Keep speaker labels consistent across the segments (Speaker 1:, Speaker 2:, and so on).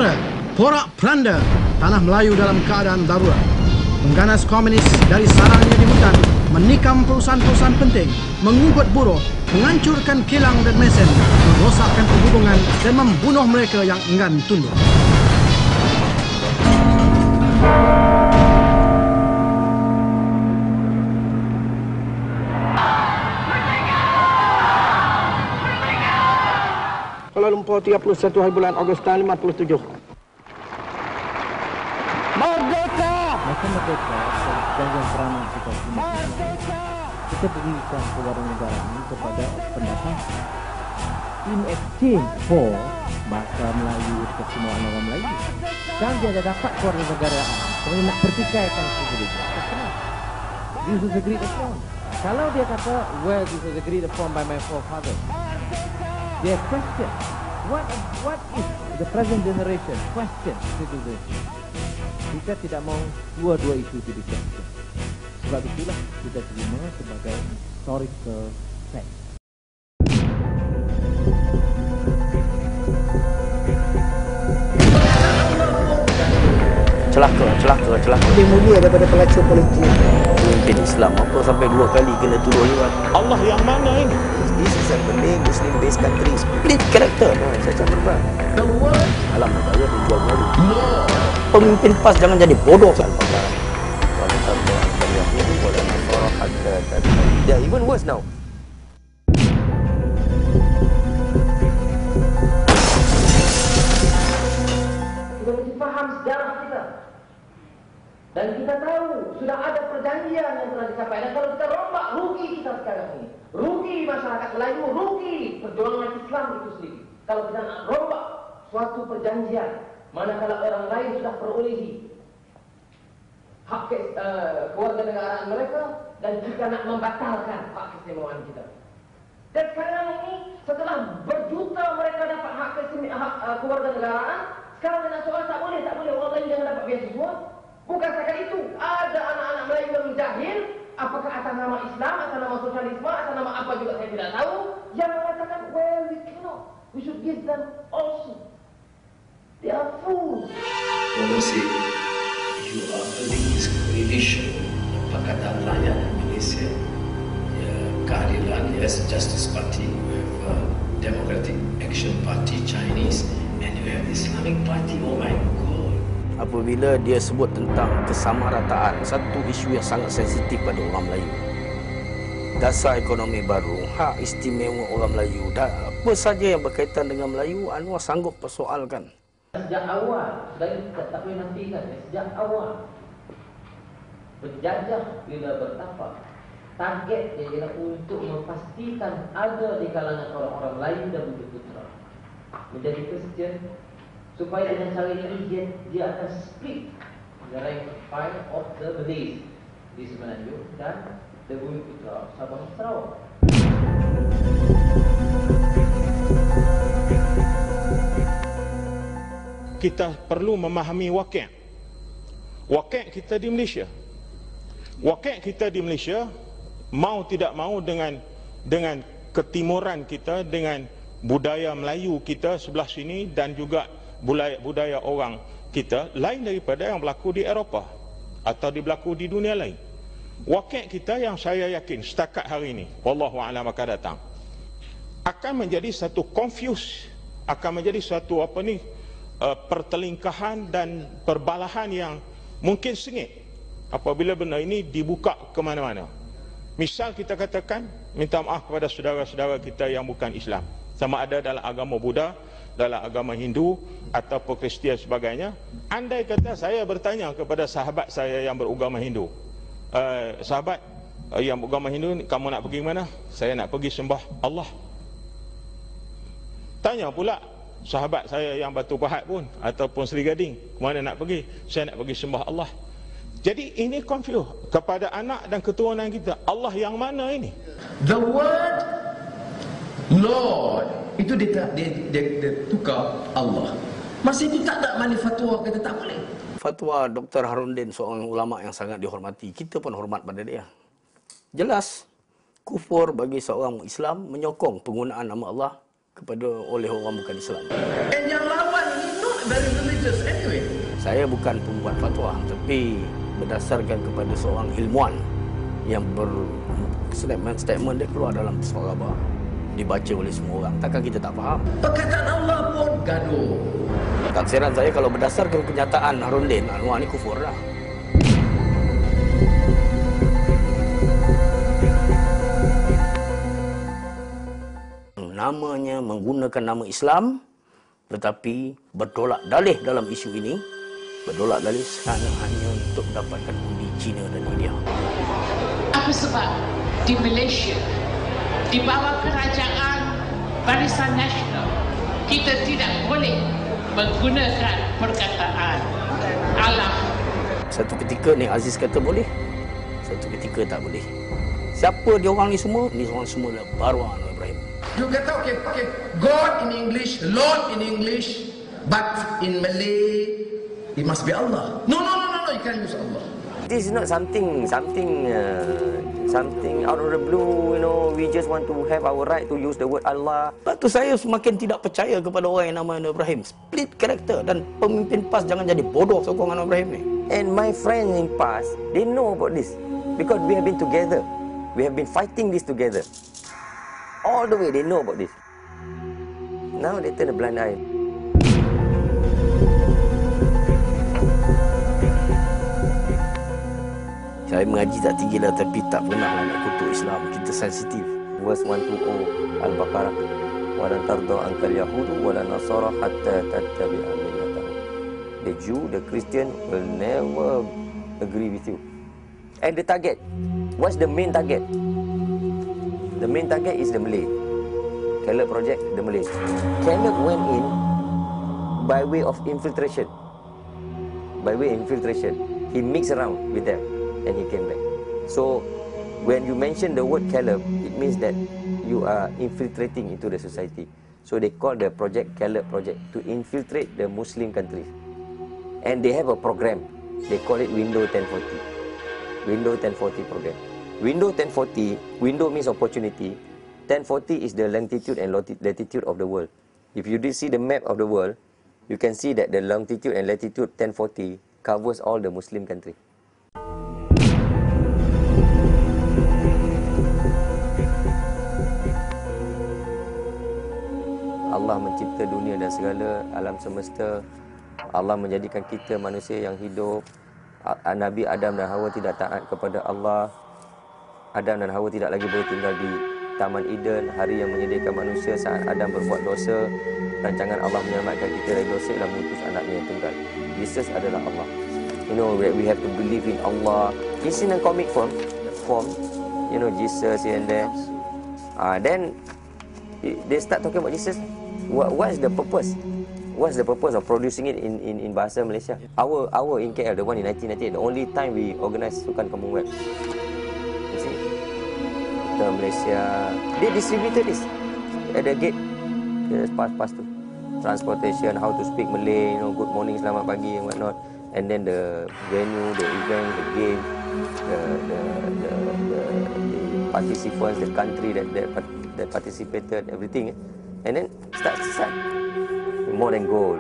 Speaker 1: Saudara, porak-poranda tanah Melayu dalam keadaan darurat. Pengganas komunis dari sarangnya di hutan menikam perusahaan-perusahaan penting, mengugut buruh, menghancurkan kilang dan mesin, merosakkan perhubungan dan membunuh mereka yang enggan tunduk.
Speaker 2: Kuala Lumpur 31 hari bulan Ogos tahun 57. Merdeka!
Speaker 3: Maka merdeka sebagai peranan kita semua. Kita berikan kewarganegaraan negara ini kepada pendatang. In exchange for bahasa Melayu ke semua orang Melayu. Kalau dia dah dapat kewarganegaraan, kemudian nak pertikaikan suku dia. This is a great reform. Kalau dia kata, well, this is a great reform by my forefathers. Dia question, what is the present generation question citizenship? Kita tidak mau dua-dua isu itu di-question. Sebab itulah kita terima sebagai historical fact.
Speaker 4: Celaka.
Speaker 2: Lebih mulia daripada pelacur politik.
Speaker 4: Pemimpin Islam apa sampai 2 kali kena tuduh lewat.
Speaker 5: Allah yang mana ini?
Speaker 4: This is a Malay Muslim based country. Split character. Saya cakap berbang. Alam negara dijual Melayu. Pemimpin PAS jangan jadi bodoh kan. They are even worse now.
Speaker 6: Kita mesti faham sejarah kita. Dan kita tahu sudah ada perjanjian yang telah dicapai. Dan kalau kita rombak, rugi kita sekarang ini. Rugi masyarakat Melayu, rugi perjuangan Islam itu sendiri. Kalau kita nak rombak suatu perjanjian, manakala orang lain sudah perolehi hak kewarganegaraan mereka dan kita nak membatalkan hak keistimewaan kita. Dan sekarang ini setelah berjuta mereka dapat hak kewarganegaraan, sekarang dengan soal tak boleh orang lain jangan dapat beasiswa. Bukan sekadar itu, ada anak-anak Melayu yang jahil, apakah atas nama Islam, atas nama sosialisme, atas nama apa juga saya tidak tahu, yang mengatakan, well, we cannot, we should give them also. They are fools.
Speaker 7: Policy, you are building this coalition, Pakatan Rakyat Malaysia, Keadilan, yes, Justice Party, you have Democratic Action Party, Chinese, and you have Islamic Party. Oh my God.
Speaker 4: Apabila dia sebut tentang kesamarataan, satu isu yang sangat sensitif pada orang Melayu. Dasar ekonomi baru, hak istimewa orang Melayu, dan apa saja yang berkaitan dengan Melayu, Anwar sanggup persoalkan.
Speaker 6: Sejak awal, dan tak boleh nantikan, sejak awal berjajah bila bertapak, target dia ialah untuk memastikan ada di kalangan orang-orang Melayu dan Bumi Putra menjadi Kristian, supaya dengan cara ini dia akan split the rank of the Malays di Semenanjung dan the Bumi Putra Sabah Sarawak.
Speaker 5: Kita perlu memahami wakil kita di Malaysia. Wakil kita di Malaysia mau tidak mau dengan ketimuran kita, dengan budaya Melayu kita sebelah sini dan juga budaya orang kita lain daripada yang berlaku di Eropah atau berlaku di dunia lain. Wakil kita yang saya yakin setakat hari ini, wallahu a'lam akan datang, akan menjadi satu confuse, akan menjadi satu pertelingkahan dan perbalahan yang mungkin sengit apabila benda ini dibuka ke mana-mana. Misal kita katakan, minta maaf kepada saudara-saudara kita yang bukan Islam, sama ada dalam agama Buddha, dalam agama Hindu ataupun Kristian sebagainya. Andai kata saya bertanya kepada sahabat saya yang beragama Hindu, sahabat yang beragama Hindu, kamu nak pergi mana? Saya nak pergi sembah Allah. Tanya pula sahabat saya yang Batu Pahat pun ataupun Seri Gading, mana nak pergi? Saya nak pergi sembah Allah. Jadi ini confuse kepada anak dan keturunan kita. Allah yang mana ini?
Speaker 8: The word Lord itu dia tukar Allah. Masa itu tak ada mana fatwa kata tak boleh.
Speaker 4: Fatwa Dr. Harundin, seorang ulama yang sangat dihormati, kita pun hormat pada dia. Jelas kufur bagi seorang Islam menyokong penggunaan nama Allah oleh orang bukan Islam.
Speaker 8: And yang lawan ini not very Jesus anyway.
Speaker 4: Saya bukan pembuat fatwa, tapi berdasarkan kepada seorang ilmuwan yang statement dia keluar dalam suara khabar, dibaca oleh semua orang, takkan kita tak faham?
Speaker 8: Perkataan Allah pun gaduh.
Speaker 4: Tafsiran saya kalau berdasarkan kenyataan Harundin Anwar ni kufur lah. Namanya menggunakan nama Islam tetapi bertolak dalih dalam isu ini, bertolak dalih hanya untuk mendapatkan undi China dan India.
Speaker 9: Apa sebab di Malaysia, di bawah kerajaan Barisan Nasional, kita tidak boleh menggunakan perkataan Allah?
Speaker 4: Satu ketika ni Aziz kata boleh, satu ketika tak boleh. Siapa dia orang ni semua? Ni orang semua adalah Baru Anwar Ibrahim.
Speaker 8: You kata okay, God in English, Lord in English, but in Malay it must be Allah. No, you can't use Allah.
Speaker 10: This is not something out of the blue, you know. We just want to have our right to use the word Allah.
Speaker 4: Lepas tu saya semakin tidak percaya kepada orang yang nama Anwar Ibrahim. Split karakter, dan pemimpin PAS jangan jadi bodoh sokong Anwar Ibrahim ni.
Speaker 10: And my friends in PAS, they know about this because we have been together. We have been fighting this together. All the way they know about this. Now they turn a blind eye.
Speaker 4: Saya mengaji tak tinggi lah, tapi tak pernah nak kutuk Islam. Kita sensitif.
Speaker 10: Verse 120 Al-Baqarah. Wa lan tarda ankal yahudu wa lan nasara hatta tattabi'a millatahum. The Jew, the Christian will never agree with you. And the target, what's the main target? The main target is the Malay. Caleb project, the Malay. Caleb went in by way of infiltration. By way of infiltration. He mixed around with them and he came back. So, when you mention the word Caleb, it means that you are infiltrating into the society. So, they call the project Caleb project, to infiltrate the Muslim countries. And they have a program. They call it Window 1040. Window 1040 program. Window 1040, window means opportunity. 1040 is the longitude and latitude of the world. If you did see the map of the world, you can see that the longitude and latitude 1040 covers all the Muslim country. Allah mencipta dunia dan segala alam semesta. Allah menjadikan kita manusia yang hidup. Nabi Adam dan Hawa tidak taat kepada Allah. Adam dan Hawa tidak lagi boleh tinggal di Taman Eden. Hari yang menyediakan manusia saat Adam berbuat dosa. Rancangan Allah menyelamatkan kita dari dosa ialah mengutus anaknya yang tunggal. Jesus adalah Allah. You know, we have to believe in Allah. It's in a comic form, you know, Jesus here and there. Then they start talking about Jesus. What is the purpose? What's the purpose of producing it in bahasa Malaysia? Our in KL, the one in 1998, the only time we organize Sukan Commonwealth. You see, the Malaysia, they distributed this at the gate. Just pass to transportation, how to speak Malay, you know, good morning, selamat pagi and whatnot. And then the venue, the event, the game, the participants, the country that participated, everything. And then start. More than goal,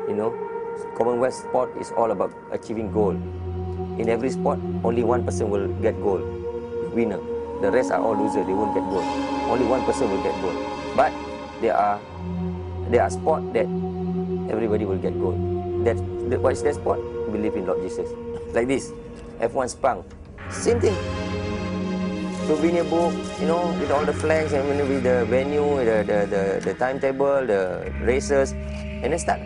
Speaker 10: you know. Commonwealth sport is all about achieving goal. In every sport, only one person will get goal, winner. The rest are all losers. They won't get goal. Only one person will get goal. But there are sport that everybody will get goal. What is that sport? Believe in Lord Jesus. Like this, F1 Spang, same thing. Souvenir book, you know, with all the flags and with the venue, the timetable, the races, and then start.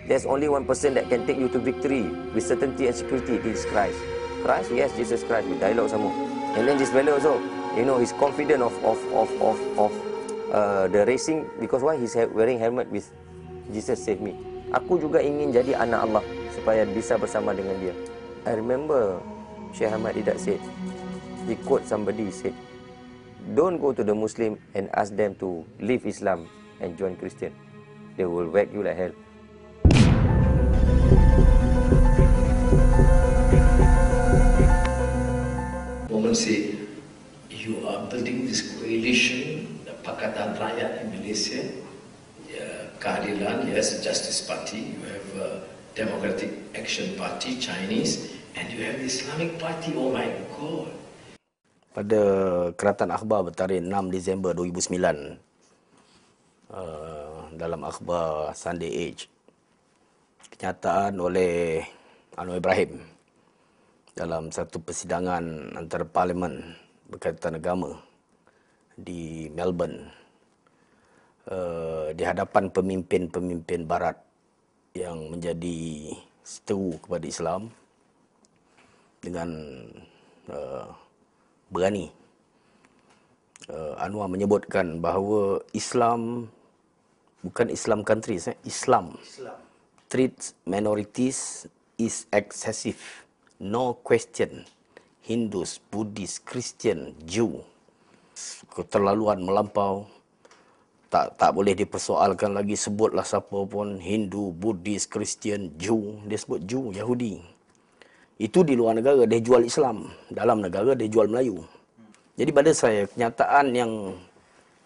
Speaker 10: There's only one person that can take you to victory with certainty and security. This is Christ. Christ, yes, Jesus Christ. With dialogue sama. And then this fella also, you know, he's confident of the racing because why? He's wearing helmet with Jesus save me. Aku juga ingin jadi anak Allah supaya bisa bersama dengan Dia. I remember Syekh Ahmad Didat said. He quote somebody said, don't go to the Muslim and ask them to leave Islam and join Christian. They will whack you like hell.
Speaker 7: Woman say, you are building this coalition, the Pakatan Rakyat in Malaysia. Keadilan, yes, Justice Party. You have Democratic Action Party, Chinese, and you have the Islamic Party. Oh my God.
Speaker 4: Pada Keratan Akhbar bertarikh 6 Disember 2009, dalam akhbar Sunday Age, kenyataan oleh Anwar Ibrahim dalam satu persidangan antara Parlimen berkaitan agama di Melbourne, di hadapan pemimpin-pemimpin Barat yang menjadi seteru kepada Islam dengan berani. Anwar menyebutkan bahawa Islam bukan Islam countries, Islam treats minorities is excessive, no question. Hindus, Buddhis, Kristian, Jew, keterlaluan melampau, tak boleh dipersoalkan lagi. Sebutlah siapa pun, Hindu, Buddhis, Kristian, Jew. Dia sebut Jew, Yahudi. Itu di luar negara dia jual Islam, dalam negara dia jual Melayu. Jadi pada saya, kenyataan yang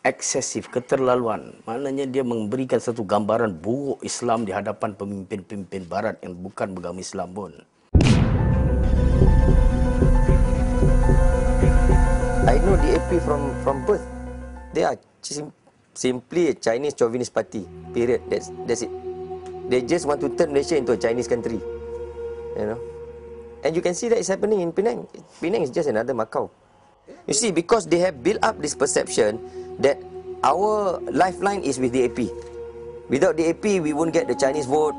Speaker 4: eksesif, keterlaluan, maknanya dia memberikan satu gambaran buruk Islam di hadapan pemimpin-pemimpin Barat yang bukan beragama Islam pun.
Speaker 10: I know DAP from birth. They are simply a Chinese chauvinist party. Period. That's it. They just want to turn Malaysia into a Chinese country. You know. And you can see that it's happening in Penang. Penang is just another Macau. You see, because they have built up this perception that our lifeline is with DAP. Without DAP, we won't get the Chinese vote.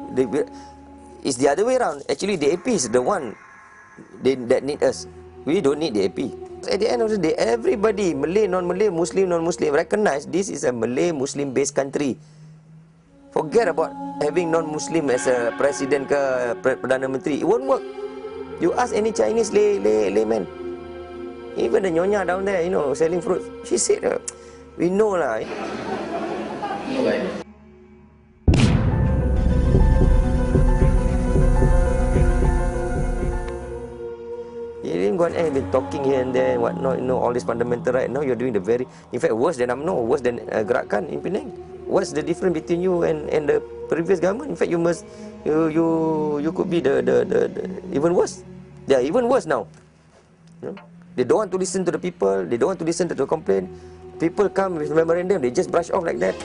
Speaker 10: It's the other way around. Actually, DAP is the one that need us. We don't need DAP. At the end of the day, everybody, Malay, non-Malay, Muslim, non-Muslim, recognize this is a Malay, Muslim-based country. Forget about having non-Muslim as a president ke Perdana Menteri. It won't work. You ask any Chinese layman, even the nyonya down there, you know, selling fruit, she said, we know lah. Lim Guan Eng been talking here and there and whatnot, you know, all this fundamental right. Now you're doing the very, in fact, worse than UMNO, worse than Gerakan in Penang. What's the difference between you and the previous government? In fact, you could be the even worse. They are even worse now. You know? They don't want to listen to the people. They don't want to listen to the complaint. People come with memorandum, they just brush off like that,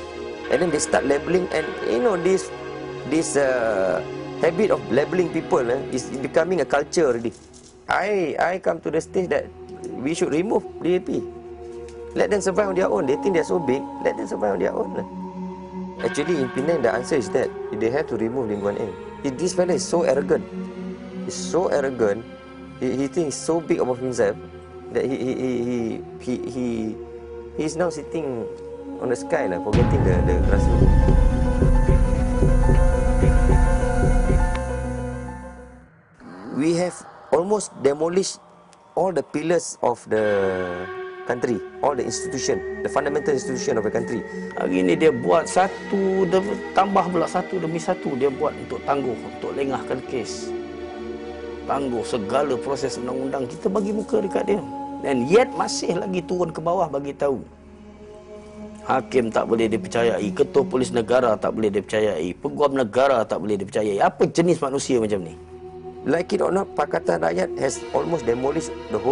Speaker 10: and then they start labeling. And you know, this habit of labeling people is becoming a culture already. I come to the stage that we should remove DAP. Let them survive on their own. They think they're so big. Let them survive on their own. Actually, in Penang, the answer is that they have to remove Lim Guan Eng. This fellow is so arrogant. He's so arrogant. He thinks so big about himself that he's now sitting on the sky, forgetting the grassroots. We have almost demolished all the pillars of the country, all the institution, the fundamental institution of the country.
Speaker 4: Hari ini dia buat satu, tambah pula satu demi satu dia buat untuk tangguh, untuk lengahkan kes. Tangguh segala proses undang-undang, kita bagi muka dekat dia. Dan yet masih lagi turun ke bawah bagi tahu. Hakim tak boleh dipercayai, ketua polis negara tak boleh dipercayai, peguam negara tak boleh dipercayai. Apa jenis manusia macam ni?
Speaker 10: Like it or not, Pakatan Rakyat has almost demolished the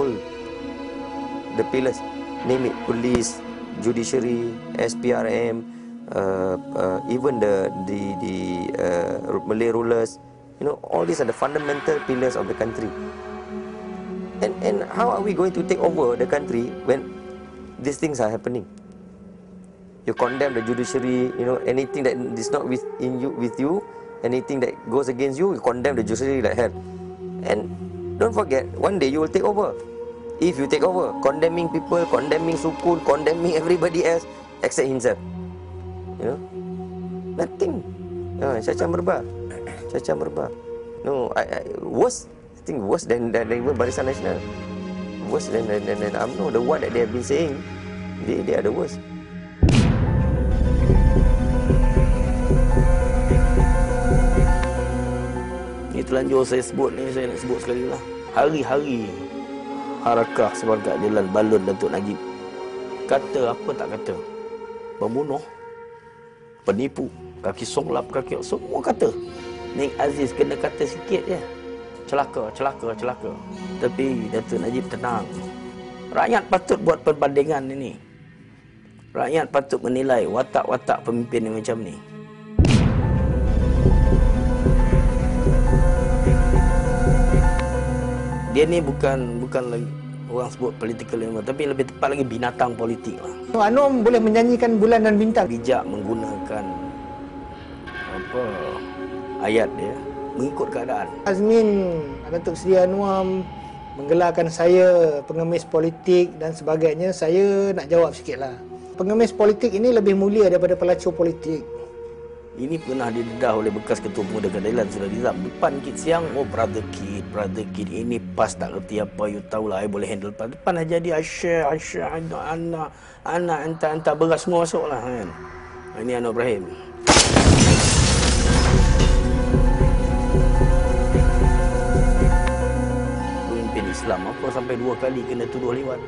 Speaker 10: pillars. Name it, police, judiciary, SPRM, even the Malay rulers. You know, all these are the fundamental pillars of the country. And how are we going to take over the country when these things are happening? You condemn the judiciary, you know, anything that is not with you, anything that goes against you, you condemn the judiciary like hell. And don't forget, one day you will take over. If you take over, condemning people, condemning Sukun, condemning everybody else except himself. You know, nothing. Caca merbah. No, worse. I think worse than even Barisan Nasional. Worse than UMNO. The one that they have been saying, they are the worst.
Speaker 4: Ini telanjur saya sebut ni, saya nak sebut sekali lah. Hari-hari Harakah Sebarang Keadilan Balun Datuk Najib kata apa tak kata? Pembunuh, penipu, kaki songlap, kaki semua kata. Ning Aziz kena kata sikit je. Celaka. Tapi Datuk Najib tenang. Rakyat patut buat perbandingan ini. Rakyat patut menilai watak-watak pemimpin yang macam ni. Dia ni bukan lagi orang sebut political animal, tapi lebih tepat lagi binatang politik lah.
Speaker 11: Anom boleh menyanyikan bulan dan bintang.
Speaker 4: Bijak menggunakan ayat dia mengikut keadaan.
Speaker 11: Azmin Datuk Seri Anwar menggelarkan saya pengemis politik dan sebagainya. Saya nak jawab sikitlah. Pengemis politik ini lebih mulia daripada pelacur politik.
Speaker 4: Ini pernah didedah oleh bekas Ketua Pemuda Keadilan Sura Nizam. Depan kit siang, brother kid ini pas tak reti apa, you tahulah, I boleh handle. Depan dah jadi Aisyah, anak, entah beras semua masuk lah kan. Ini Anwar Ibrahim. Pemimpin Islam apa sampai 2 kali kena tuduh lewat.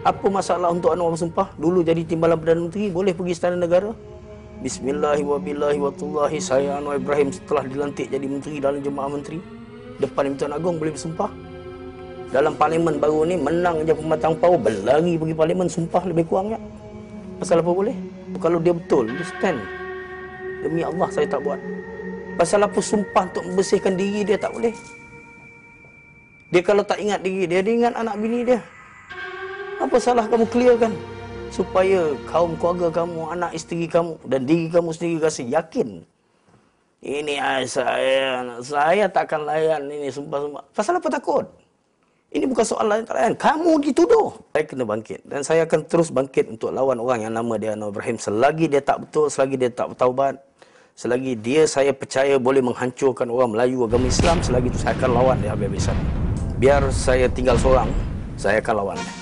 Speaker 4: Apa masalah untuk Anwar bersumpah? Dulu jadi Timbalan Perdana Menteri, boleh pergi Istana Negara. Bismillahirrahmanirrahim. Saya Anwar Ibrahim setelah dilantik jadi menteri dalam Jemaah Menteri, depan Imtuan Agong boleh bersumpah. Dalam parlimen baru ni menang je Pematang Power, berlari pergi parlimen sumpah lebih kurang ya. Pasal apa boleh? Kalau dia betul, dia stand. Demi Allah saya tak buat. Pasal apa sumpah untuk membersihkan diri dia tak boleh? Dia kalau tak ingat diri dia ingat anak bini dia. Apa salah kamu clearkan? Supaya kaum keluarga kamu, anak isteri kamu dan diri kamu sendiri rasa yakin. Ini saya takkan layan ini sumpah-sumpah. Pasal apa takut? Ini bukan soal layan tak layan. Kamu dituduh. Saya kena bangkit. Dan saya akan terus bangkit untuk lawan orang yang nama dia Anwar Ibrahim. Selagi dia tak betul, selagi dia tak bertaubat, selagi dia saya percaya boleh menghancurkan orang Melayu agama Islam, selagi itu saya akan lawan dia habis-habisan. Biar saya tinggal seorang, saya akan lawan dia.